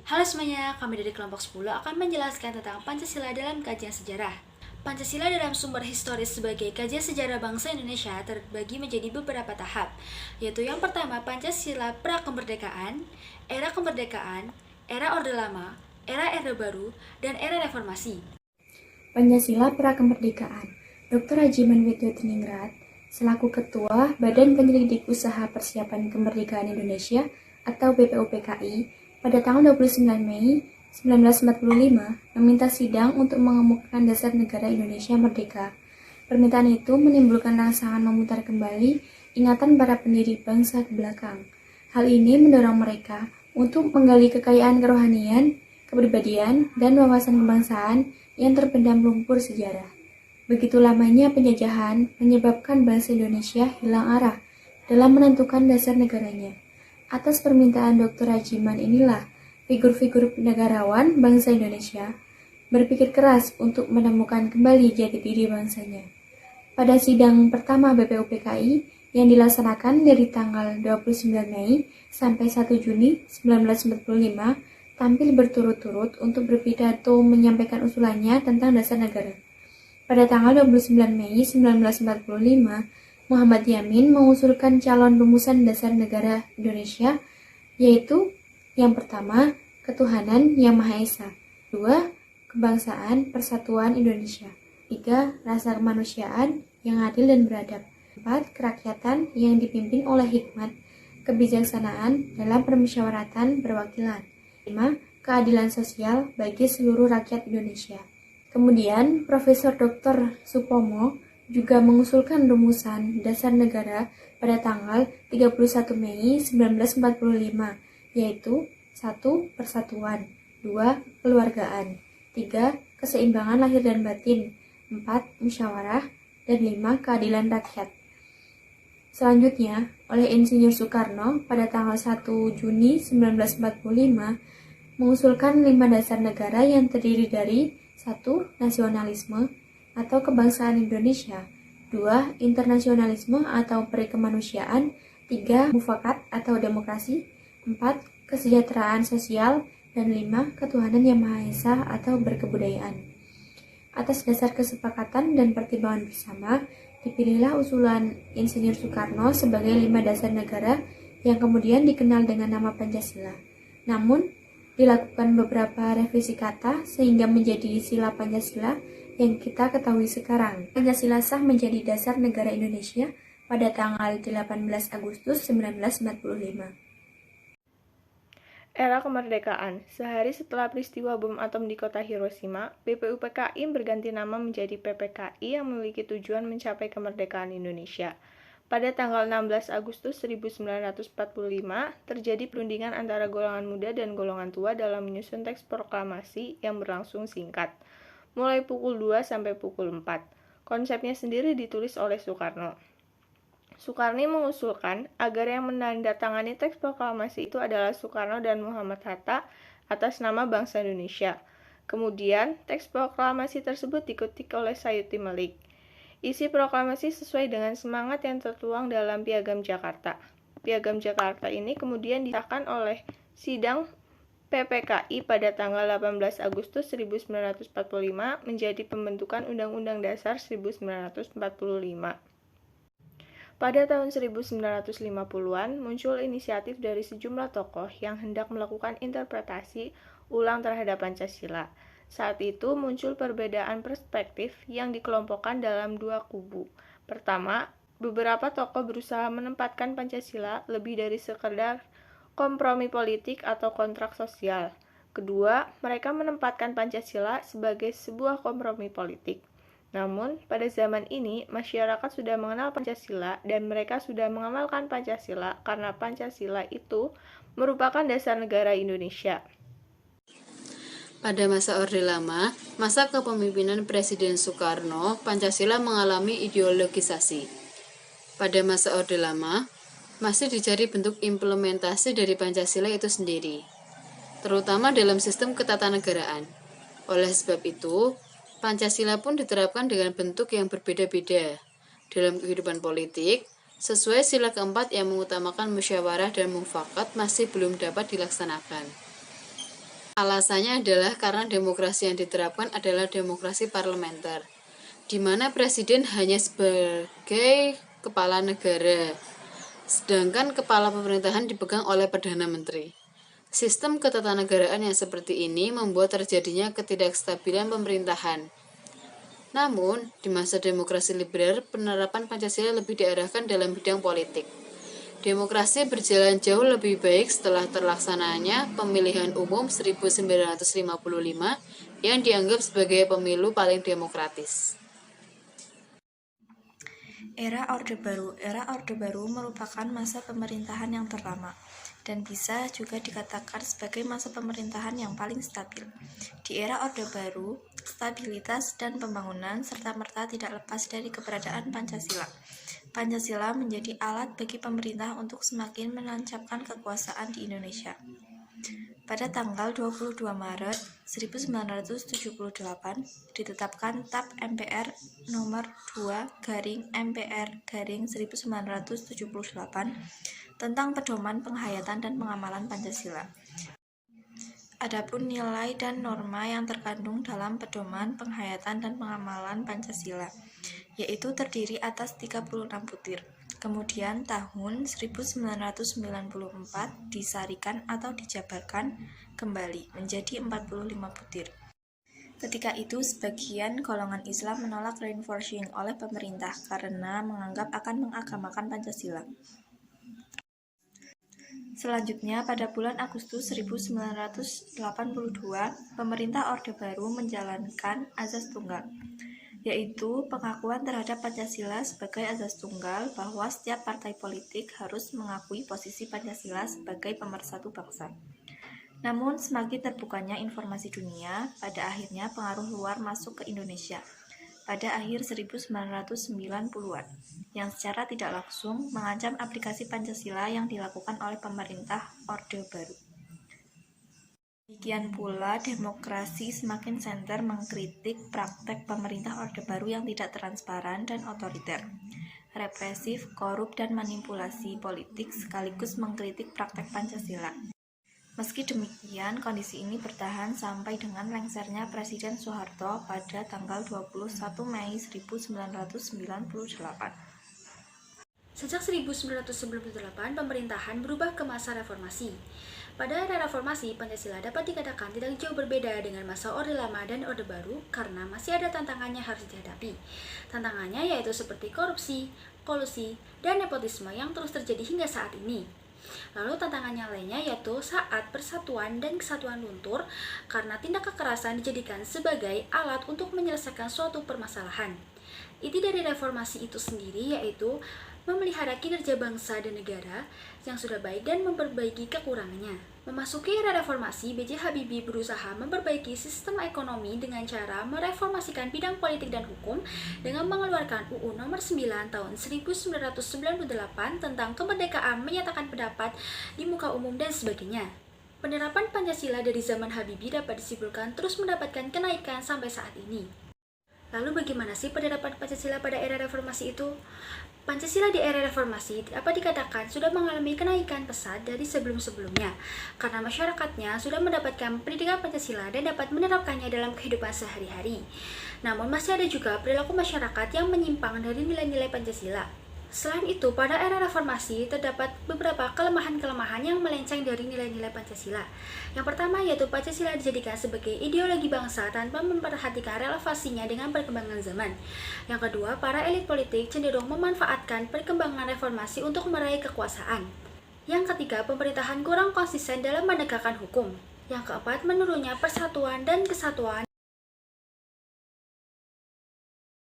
Halo semuanya, kami dari kelompok 10 akan menjelaskan tentang Pancasila dalam kajian sejarah. Pancasila dalam sumber historis sebagai kajian sejarah bangsa Indonesia terbagi menjadi beberapa tahap, yaitu yang pertama Pancasila pra-kemerdekaan, era Orde Lama, era Orde Baru, dan era Reformasi. Pancasila Prakemerdekaan. Dr. Haji Manwityo-Tiningrat, selaku Ketua Badan Penyelidik Usaha Persiapan Kemerdekaan Indonesia atau BPUPKI, pada tanggal 29 Mei 1945 meminta sidang untuk mengemukakan dasar negara Indonesia merdeka. Permintaan itu menimbulkan rangsangan memutar kembali ingatan para pendiri bangsa ke belakang. Hal ini mendorong mereka untuk menggali kekayaan kerohanian, kepribadian, dan wawasan kebangsaan yang terpendam lumpur sejarah. Begitu lamanya penjajahan menyebabkan bangsa Indonesia hilang arah dalam menentukan dasar negaranya. Atas permintaan Dr. Hajiman inilah figur-figur negarawan bangsa Indonesia berpikir keras untuk menemukan kembali jati diri bangsanya. Pada sidang pertama BPUPKI yang dilaksanakan dari tanggal 29 Mei sampai 1 Juni 1945, tampil berturut-turut untuk berpidato menyampaikan usulannya tentang dasar negara. Pada tanggal 29 Mei 1945, Muhammad Yamin mengusulkan calon rumusan dasar negara Indonesia, yaitu yang pertama, ketuhanan yang Maha Esa, 2, kebangsaan persatuan Indonesia, 3. Rasa kemanusiaan yang adil dan beradab, 4. Kerakyatan yang dipimpin oleh hikmat, kebijaksanaan dalam permusyawaratan perwakilan, 5. Keadilan sosial bagi seluruh rakyat Indonesia. Kemudian, Profesor Dr. Supomo juga mengusulkan rumusan dasar negara pada tanggal 31 Mei 1945, yaitu 1. Persatuan, 2. Keluargaan, 3. Keseimbangan lahir dan batin, 4. Musyawarah, dan 5. Keadilan rakyat. Selanjutnya, oleh Insinyur Soekarno pada tanggal 1 Juni 1945 mengusulkan 5 dasar negara yang terdiri dari 1. Nasionalisme atau kebangsaan Indonesia, 2. Internasionalisme atau perikemanusiaan, 3. Mufakat atau demokrasi, 4. Kesejahteraan sosial, dan 5. Ketuhanan yang Maha Esa atau berkebudayaan. Atas dasar kesepakatan dan pertimbangan bersama, dipilihlah usulan Insinyur Soekarno sebagai 5 dasar negara yang kemudian dikenal dengan nama Pancasila. Namun, dilakukan beberapa revisi kata sehingga menjadi sila Pancasila yang kita ketahui sekarang. Pancasila sah menjadi dasar negara Indonesia pada tanggal 18 Agustus 1945. Era kemerdekaan. Sehari setelah peristiwa bom atom di kota Hiroshima, BPUPKI berganti nama menjadi PPKI yang memiliki tujuan mencapai kemerdekaan Indonesia. Pada tanggal 16 Agustus 1945, terjadi perundingan antara golongan muda dan golongan tua dalam menyusun teks proklamasi yang berlangsung singkat, mulai pukul 2 sampai pukul 4. Konsepnya sendiri ditulis oleh Soekarno. Soekarno mengusulkan agar yang menandatangani teks proklamasi itu adalah Soekarno dan Muhammad Hatta atas nama bangsa Indonesia. Kemudian, teks proklamasi tersebut diketik oleh Sayuti Malik. Isi proklamasi sesuai dengan semangat yang tertuang dalam Piagam Jakarta. Piagam Jakarta ini kemudian disahkan oleh sidang PPKI pada tanggal 18 Agustus 1945 menjadi pembentukan Undang-Undang Dasar 1945. Pada tahun 1950-an, muncul inisiatif dari sejumlah tokoh yang hendak melakukan interpretasi ulang terhadap Pancasila. Saat itu muncul perbedaan perspektif yang dikelompokkan dalam 2 kubu. Pertama, beberapa tokoh berusaha menempatkan Pancasila lebih dari sekedar kompromi politik atau kontrak sosial. Kedua, mereka menempatkan Pancasila sebagai sebuah kompromi politik. Namun, pada zaman ini, masyarakat sudah mengenal Pancasila dan mereka sudah mengamalkan Pancasila karena Pancasila itu merupakan dasar negara Indonesia. Pada masa Orde Lama, masa kepemimpinan Presiden Soekarno, Pancasila mengalami ideologisasi. Pada masa Orde Lama, masih dicari bentuk implementasi dari Pancasila itu sendiri, terutama dalam sistem ketatanegaraan. Oleh sebab itu, Pancasila pun diterapkan dengan bentuk yang berbeda-beda dalam kehidupan politik, sesuai sila keempat yang mengutamakan musyawarah dan mufakat masih belum dapat dilaksanakan. Alasannya adalah karena demokrasi yang diterapkan adalah demokrasi parlementer, di mana presiden hanya sebagai kepala negara, sedangkan kepala pemerintahan dipegang oleh Perdana Menteri. Sistem ketatanegaraan yang seperti ini membuat terjadinya ketidakstabilan pemerintahan. Namun, di masa demokrasi liberal, penerapan Pancasila lebih diarahkan dalam bidang politik. Demokrasi berjalan jauh lebih baik setelah terlaksananya pemilihan umum 1955 yang dianggap sebagai pemilu paling demokratis. Era Orde Baru. Era Orde Baru merupakan masa pemerintahan yang terlama dan bisa juga dikatakan sebagai masa pemerintahan yang paling stabil. Di era Orde Baru, stabilitas dan pembangunan serta-merta tidak lepas dari keberadaan Pancasila. Pancasila menjadi alat bagi pemerintah untuk semakin menancapkan kekuasaan di Indonesia. Pada tanggal 22 Maret 1978 ditetapkan TAP MPR nomor 2/MPR/1978 tentang pedoman penghayatan dan pengamalan Pancasila. Adapun nilai dan norma yang terkandung dalam pedoman penghayatan dan pengamalan Pancasila, yaitu terdiri atas 36 butir. Kemudian tahun 1994 disarikan atau dijabarkan kembali menjadi 45 butir. Ketika itu, sebagian golongan Islam menolak reinforcing oleh pemerintah karena menganggap akan mengagamakan Pancasila. Selanjutnya, pada bulan Agustus 1982, pemerintah Orde Baru menjalankan azas tunggal, yaitu pengakuan terhadap Pancasila sebagai azas tunggal bahwa setiap partai politik harus mengakui posisi Pancasila sebagai pemersatu bangsa. Namun, semakin terbukanya informasi dunia, pada akhirnya pengaruh luar masuk ke Indonesia pada akhir 1990-an, yang secara tidak langsung mengancam aplikasi Pancasila yang dilakukan oleh pemerintah Orde Baru. Demikian pula, demokrasi semakin senter mengkritik praktek pemerintah Orde Baru yang tidak transparan dan otoriter, represif, korup, dan manipulasi politik, sekaligus mengkritik praktek Pancasila. Meski demikian, kondisi ini bertahan sampai dengan lengsernya Presiden Soeharto pada tanggal 21 Mei 1998. Sejak 1998, pemerintahan berubah ke masa reformasi. Pada era reformasi, Pancasila dapat dikatakan tidak jauh berbeda dengan masa Orde Lama dan Orde Baru karena masih ada tantangannya harus dihadapi. Tantangannya yaitu seperti korupsi, kolusi, dan nepotisme yang terus terjadi hingga saat ini. Lalu tantangannya lainnya yaitu saat persatuan dan kesatuan luntur karena tindak kekerasan dijadikan sebagai alat untuk menyelesaikan suatu permasalahan. Inti dari reformasi itu sendiri yaitu memelihara kinerja bangsa dan negara yang sudah baik dan memperbaiki kekurangannya. Memasuki era reformasi, B.J. Habibie berusaha memperbaiki sistem ekonomi dengan cara mereformasikan bidang politik dan hukum dengan mengeluarkan UU Nomor 9 Tahun 1998 tentang kemerdekaan menyatakan pendapat di muka umum dan sebagainya. Penerapan Pancasila dari zaman Habibie dapat disimpulkan terus mendapatkan kenaikan sampai saat ini. Lalu bagaimana sih penerapan Pancasila pada era reformasi itu? Pancasila di era reformasi dapat dikatakan sudah mengalami kenaikan pesat dari sebelum-sebelumnya karena masyarakatnya sudah mendapatkan pendidikan Pancasila dan dapat menerapkannya dalam kehidupan sehari-hari. Namun masih ada juga perilaku masyarakat yang menyimpang dari nilai-nilai Pancasila. Selain itu, pada era reformasi terdapat beberapa kelemahan-kelemahan yang melenceng dari nilai-nilai Pancasila. Yang pertama yaitu Pancasila dijadikan sebagai ideologi bangsa tanpa memperhatikan relevasinya dengan perkembangan zaman. Yang kedua, para elit politik cenderung memanfaatkan perkembangan reformasi untuk meraih kekuasaan. Yang ketiga, pemerintahan kurang konsisten dalam menegakkan hukum. Yang keempat, menurunnya persatuan dan kesatuan